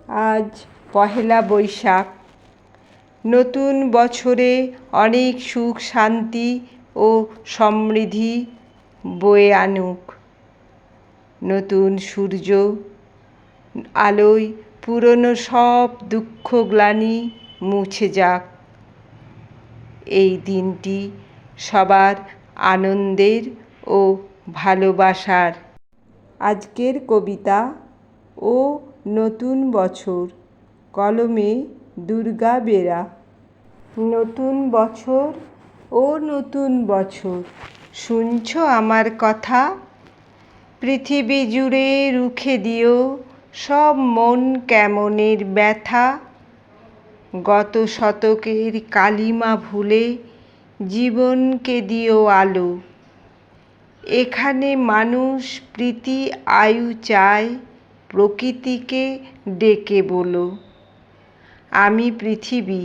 আজ পহেলা বৈশাখ। নতুন বছরে অনেক সুখ শান্তি ও সমৃদ্ধি বয়ে আনুক। নতুন সূর্য আলোয় পুরনো সব দুঃখ গ্লানি মুছে যাক। এই দিনটি সবার আনন্দের ও ভালোবাসার। আজকের কবিতা ও নতুন বছর, কলমে দুর্গা বেরা। নতুন বছর ও নতুন বছর, শুনছো আমার কথা? পৃথিবী জুড়ে রুখে দিও সব মন কেমনের ব্যথা। গত শতকের কালিমা ভুলে জীবনকে দিও আলো। এখানে মানুষ প্রীতি আয়ু চায়, প্রকৃতিকে ডেকে বলো। আমি পৃথিবী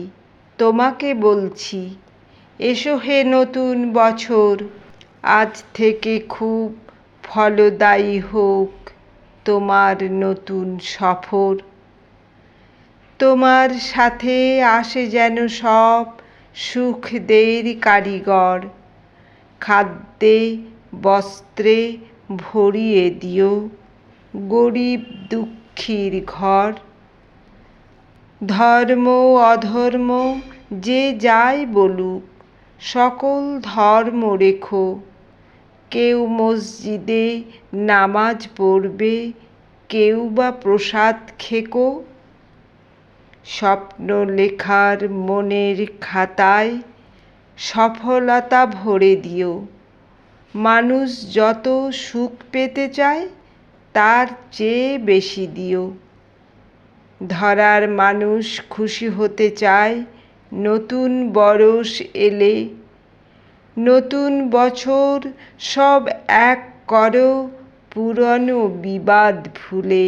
তোমাকে বলছি, এসো হে নতুন বছর। আজ থেকে খুব ফলদায়ী হোক তোমার নতুন সফর। তোমার সাথে আসে যেন সব সুখদের কারিগর। খাদ্যে বস্ত্রে ভরিয়ে দিও গরিব দুঃখীর ঘর। ধর্ম অধর্ম যে যাই বলুক, সকল ধর্ম রেখো। কেউ মসজিদে নামাজ পড়বে, কেউ বা প্রসাদ খেকো। স্বপ্ন লেখার মনের খাতায় সফলতা ভরে দিও। মানুষ যত সুখ পেতে চায় তার চেয়ে বেশি দিও। ধরার মানুষ খুশি হতে চায় নতুন বরষ এলে। নতুন বছর সব এক করো পুরনো বিবাদ ভুলে।